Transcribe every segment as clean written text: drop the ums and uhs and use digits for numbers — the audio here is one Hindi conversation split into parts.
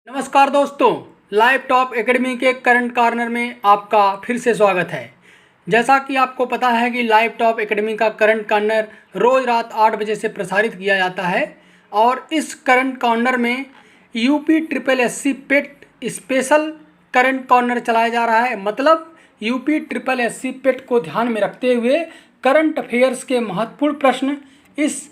नमस्कार दोस्तों, लाइव टॉप एकेडमी के करंट कॉर्नर में आपका फिर से स्वागत है। जैसा कि आपको पता है कि लाइव टॉप एकेडमी का करंट कॉर्नर रोज़ रात 8 बजे से प्रसारित किया जाता है और इस करंट कॉर्नर में यूपी ट्रिपल एससी पेट स्पेशल करंट कॉर्नर चलाया जा रहा है। मतलब यूपी ट्रिपल एससी पेट को ध्यान में रखते हुए करंट अफेयर्स के महत्वपूर्ण प्रश्न इस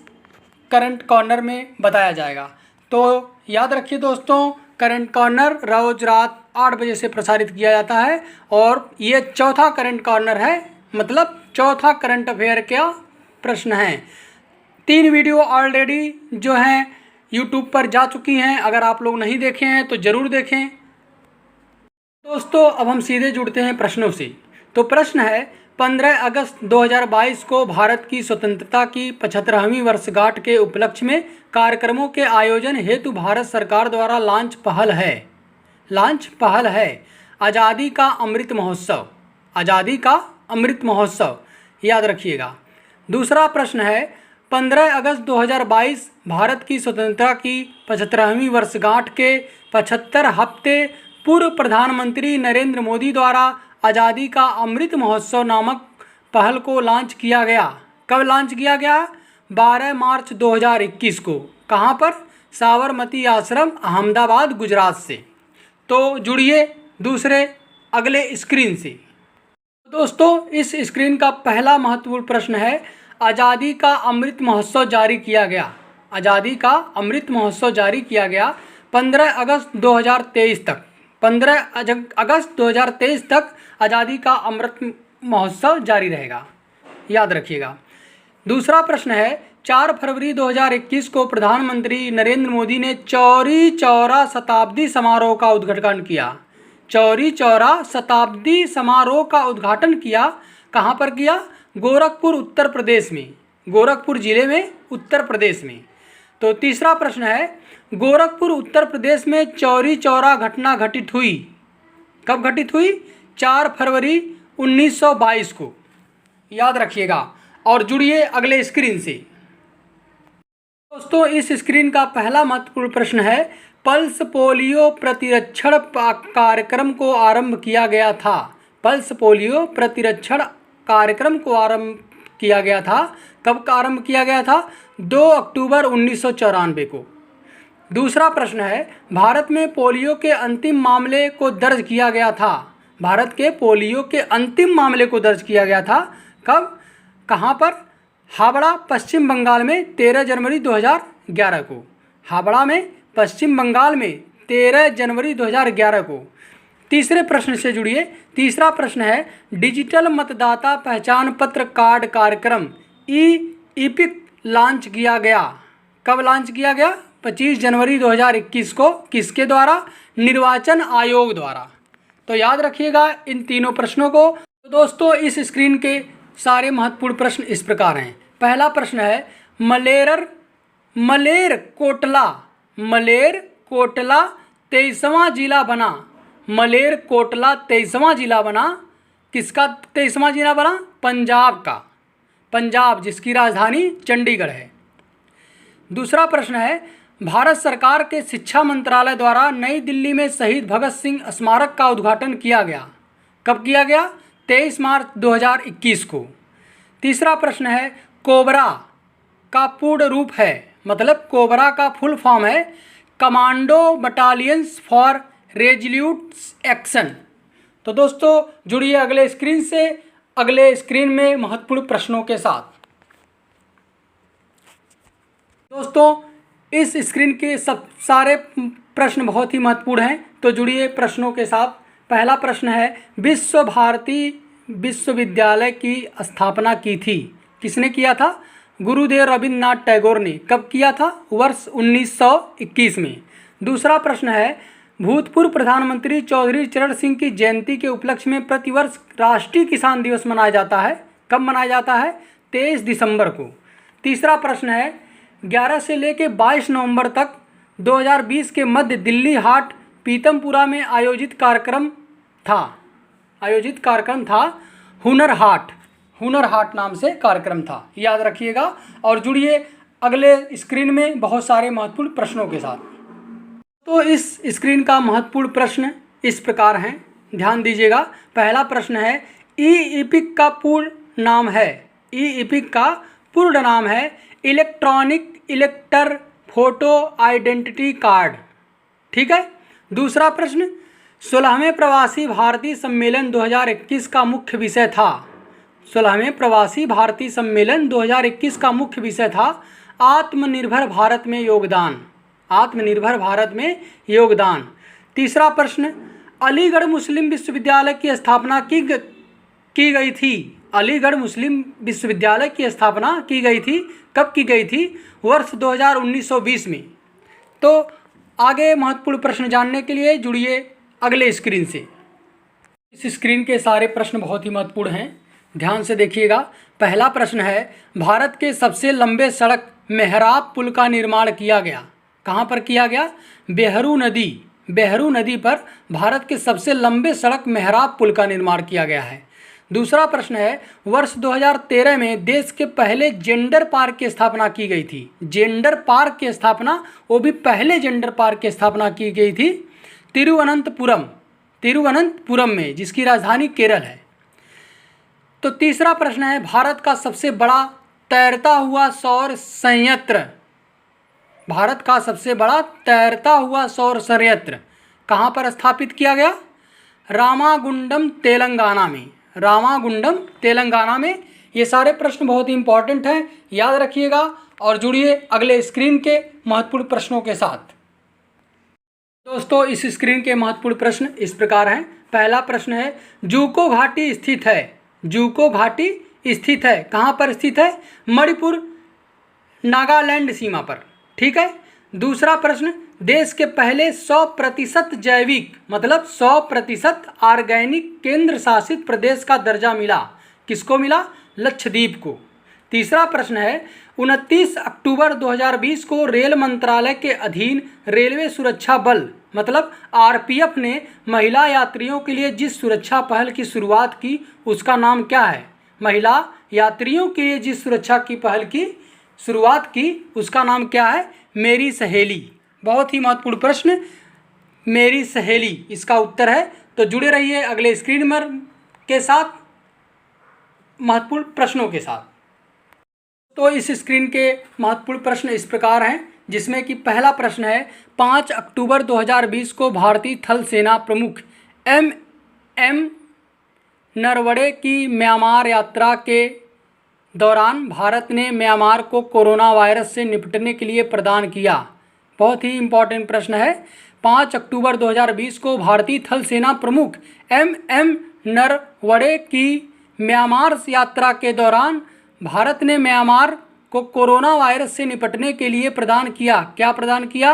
करंट कॉर्नर में बताया जाएगा। तो याद रखिए दोस्तों, करंट कॉर्नर रोज रात 8 बजे से प्रसारित किया जाता है और ये चौथा करंट कॉर्नर है, मतलब चौथा करंट अफेयर का प्रश्न है। 3 वीडियो ऑलरेडी जो हैं यूट्यूब पर जा चुकी हैं, अगर आप लोग नहीं देखे हैं तो ज़रूर देखें। दोस्तों अब हम सीधे जुड़ते हैं प्रश्नों से। तो प्रश्न है, 15 अगस्त 2022 को भारत की स्वतंत्रता की 75वीं वर्षगांठ के उपलक्ष्य में कार्यक्रमों के आयोजन हेतु भारत सरकार द्वारा लॉन्च पहल है आज़ादी का अमृत महोत्सव। आज़ादी का अमृत महोत्सव याद रखिएगा। दूसरा प्रश्न है, 15 अगस्त 2022 भारत की स्वतंत्रता की 75वीं वर्षगांठ के 75 हफ्ते पूर्व प्रधानमंत्री नरेंद्र मोदी द्वारा आज़ादी का अमृत महोत्सव नामक पहल को लॉन्च किया गया। कब लॉन्च किया गया? 12 मार्च 2021 को। कहाँ पर? साबरमती आश्रम, अहमदाबाद, गुजरात से। तो जुड़िए दूसरे अगले स्क्रीन से। दोस्तों इस स्क्रीन का पहला महत्वपूर्ण प्रश्न है, आज़ादी का अमृत महोत्सव जारी किया गया। आज़ादी का अमृत महोत्सव जारी किया गया 15 अगस्त 2023 तक। 15 अगस्त 2023 तक आज़ादी का अमृत महोत्सव जारी रहेगा, याद रखिएगा। दूसरा प्रश्न है, 4 फरवरी 2021 को प्रधानमंत्री नरेंद्र मोदी ने चौरी चौरा शताब्दी समारोह का उद्घाटन किया। चौरी चौरा शताब्दी समारोह का उद्घाटन किया। कहाँ पर किया? गोरखपुर, उत्तर प्रदेश में। गोरखपुर जिले में, उत्तर प्रदेश में। तो तीसरा प्रश्न है, गोरखपुर उत्तर प्रदेश में चौरी चौरा घटना घटित हुई। कब घटित हुई? 4 फरवरी 1922 को, याद रखिएगा। और जुड़िए अगले स्क्रीन से। दोस्तों इस स्क्रीन का पहला महत्वपूर्ण प्रश्न है, पल्स पोलियो प्रतिरक्षण कार्यक्रम को आरंभ किया गया था। पल्स पोलियो प्रतिरक्षण कार्यक्रम को आरंभ किया गया था। कब आरंभ किया गया था? 2 अक्टूबर 1994 को। दूसरा प्रश्न है, भारत में पोलियो के अंतिम मामले को दर्ज किया गया था। भारत के पोलियो के अंतिम मामले को दर्ज किया गया था। कब? कहाँ पर? हावड़ा, पश्चिम बंगाल में 13 जनवरी 2011 को। हावड़ा में, पश्चिम बंगाल में 13 जनवरी 2011 को। तीसरे प्रश्न से जुड़िए। तीसरा प्रश्न है, डिजिटल मतदाता पहचान पत्र कार्ड कार्यक्रम ई-इपिक लॉन्च किया गया। कब लॉन्च किया गया? 25 जनवरी 2021 को। किसके द्वारा? निर्वाचन आयोग द्वारा। तो याद रखिएगा इन तीनों प्रश्नों को। तो दोस्तों इस स्क्रीन के सारे महत्वपूर्ण प्रश्न इस प्रकार हैं। पहला प्रश्न है, मलेरकोटला 23वां जिला बना। मलेरकोटला 23वां जिला बना। किसका 23वां जिला बना? पंजाब का। पंजाब जिसकी राजधानी चंडीगढ़ है। दूसरा प्रश्न है, भारत सरकार के शिक्षा मंत्रालय द्वारा नई दिल्ली में शहीद भगत सिंह स्मारक का उद्घाटन किया गया। कब किया गया? 23 मार्च 2021 को। तीसरा प्रश्न है, कोबरा का पूर्ण रूप है, मतलब कोबरा का फुल फॉर्म है commando battalions for resolute action. तो दोस्तों जुड़िए अगले स्क्रीन से, अगले स्क्रीन में महत्वपूर्ण प्रश्नों के साथ। दोस्तों इस स्क्रीन के सारे प्रश्न बहुत ही महत्वपूर्ण हैं, तो जुड़िए प्रश्नों के साथ। पहला प्रश्न है, विश्व भारती विश्वविद्यालय की स्थापना की थी। किसने किया था? गुरुदेव रविन्द्रनाथ टैगोर ने। कब किया था? वर्ष 1921 में। दूसरा प्रश्न है, भूतपूर्व प्रधानमंत्री चौधरी चरण सिंह की जयंती के उपलक्ष्य में प्रतिवर्ष राष्ट्रीय किसान दिवस मनाया जाता है। कब मनाया जाता है? 23 दिसंबर को। तीसरा प्रश्न है, 11 से लेकर 22 नवंबर तक 2020 के मध्य दिल्ली हाट पीतमपुरा में आयोजित कार्यक्रम था हुनर हाट नाम से कार्यक्रम था, याद रखिएगा। और जुड़िए अगले स्क्रीन में बहुत सारे महत्वपूर्ण प्रश्नों के साथ। तो इस स्क्रीन का महत्वपूर्ण प्रश्न इस प्रकार हैं, ध्यान दीजिएगा। पहला प्रश्न है, ई-इपिक का पूर्ण नाम है, ई-इपिक का पूर्ण नाम है इलेक्ट्रॉनिक इलेक्टर फोटो आइडेंटिटी कार्ड। ठीक है। दूसरा प्रश्न, 16वें प्रवासी भारतीय सम्मेलन 2021 का मुख्य विषय था। 16वें प्रवासी भारतीय सम्मेलन 2021 का मुख्य विषय था आत्मनिर्भर भारत में योगदान, आत्मनिर्भर भारत में योगदान। तीसरा प्रश्न, अलीगढ़ मुस्लिम विश्वविद्यालय की स्थापना की गई थी। अलीगढ़ मुस्लिम विश्वविद्यालय की स्थापना की गई थी, कब की गई थी? वर्ष 2019-20 में। तो आगे महत्वपूर्ण प्रश्न जानने के लिए जुड़िए अगले स्क्रीन से। इस स्क्रीन के सारे प्रश्न बहुत ही महत्वपूर्ण हैं, ध्यान से देखिएगा। पहला प्रश्न है, भारत के सबसे लंबे सड़क मेहराब पुल का निर्माण किया गया। कहाँ पर किया गया? बेहरू नदी पर भारत के सबसे लंबे सड़क मेहराब पुल का निर्माण किया गया है। दूसरा प्रश्न है, वर्ष 2013 में देश के पहले जेंडर पार्क की स्थापना की गई थी। जेंडर पार्क की स्थापना, वो भी पहले जेंडर पार्क की स्थापना की गई थी तिरुवनंतपुरम में, जिसकी राजधानी केरल है। तो तीसरा प्रश्न है, भारत का सबसे बड़ा तैरता हुआ सौर संयंत्र, भारत का सबसे बड़ा तैरता हुआ सौर संयंत्र कहाँ पर स्थापित किया गया? रामागुंडम तेलंगाना में, रामागुंडम तेलंगाना में। ये सारे प्रश्न बहुत ही इंपॉर्टेंट हैं, याद रखिएगा और जुड़िए अगले स्क्रीन के महत्वपूर्ण प्रश्नों के साथ। दोस्तों, इस स्क्रीन के महत्वपूर्ण प्रश्न इस प्रकार हैं। पहला प्रश्न है, जूको घाटी स्थित है। जूको घाटी स्थित है, कहाँ पर स्थित है? मणिपुर नागालैंड सीमा पर। ठीक है। दूसरा प्रश्न, देश के पहले 100% जैविक मतलब 100% ऑर्गेनिक केंद्र शासित प्रदेश का दर्जा मिला, किसको मिला? लक्षद्वीप को। तीसरा प्रश्न है, 29 अक्टूबर 2020 को रेल मंत्रालय के अधीन रेलवे सुरक्षा बल मतलब आरपीएफ ने महिला यात्रियों के लिए जिस सुरक्षा पहल की शुरुआत की उसका नाम क्या है? महिला यात्रियों के लिए जिस सुरक्षा की पहल की शुरुआत की उसका नाम क्या है? मेरी सहेली। बहुत ही महत्वपूर्ण प्रश्न, मेरी सहेली इसका उत्तर है। तो जुड़े रहिए अगले स्क्रीन पर के साथ महत्वपूर्ण प्रश्नों के साथ। तो इस स्क्रीन के महत्वपूर्ण प्रश्न इस प्रकार हैं, जिसमें कि पहला प्रश्न है, 5 अक्टूबर 2020 को भारतीय थल सेना प्रमुख एम नरवणे की म्यांमार यात्रा के दौरान भारत ने म्यांमार को कोरोना वायरस से निपटने के लिए प्रदान किया। बहुत ही इंपॉर्टेंट प्रश्न है। 5 अक्टूबर 2020 को भारतीय थल सेना प्रमुख एम नरवणे की म्यांमार यात्रा के दौरान भारत ने म्यांमार को कोरोना वायरस से निपटने के लिए प्रदान किया। क्या प्रदान किया?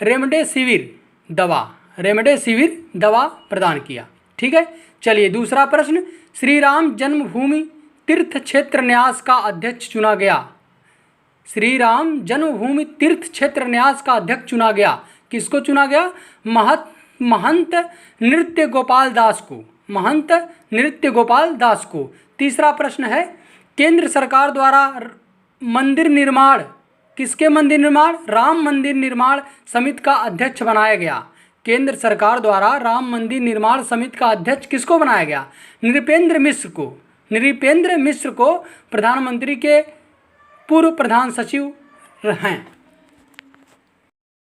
रेमडेसिविर दवा प्रदान किया। ठीक है। चलिए दूसरा प्रश्न, श्री राम जन्मभूमि तीर्थ क्षेत्र न्यास का अध्यक्ष चुना गया। श्री राम जन्मभूमि तीर्थ क्षेत्र न्यास का अध्यक्ष चुना गया। किसको चुना गया? महंत नृत्य गोपाल दास को। तीसरा प्रश्न है, केंद्र सरकार द्वारा मंदिर निर्माण, किसके मंदिर निर्माण? राम मंदिर निर्माण समिति का अध्यक्ष बनाया गया। केंद्र सरकार द्वारा राम मंदिर निर्माण समिति का अध्यक्ष किसको बनाया गया? नृपेंद्र मिश्र को प्रधानमंत्री के पूर्व प्रधान सचिव हैं।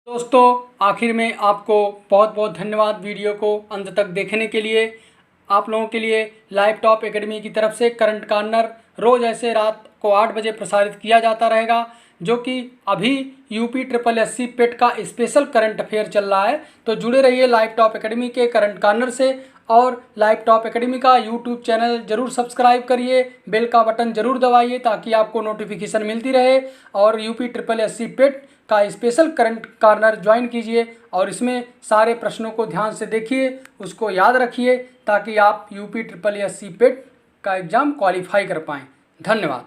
दोस्तों, आखिर में आपको बहुत बहुत धन्यवाद वीडियो को अंत तक देखने के लिए। आप लोगों के लिए लाइव टॉप एकेडमी की तरफ से करंट कॉर्नर रोज़ ऐसे रात को 8 बजे प्रसारित किया जाता रहेगा, जो कि अभी यूपी SSSC पेट का स्पेशल करंट अफेयर चल रहा है। तो जुड़े रहिए लाइव टॉप एकेडमी के करंट कॉर्नर से, और लाइव टॉप एकेडमी का यूट्यूब चैनल जरूर सब्सक्राइब करिए, बेल का बटन जरूर दबाइए ताकि आपको नोटिफिकेशन मिलती रहे, और यूपी SSSC पेट का स्पेशल करंट कॉर्नर ज्वाइन कीजिए और इसमें सारे प्रश्नों को ध्यान से देखिए, उसको याद रखिए ताकि आप यूपी SSSC पेट का एग्ज़ाम क्वालिफाई कर पाएँ। धन्यवाद।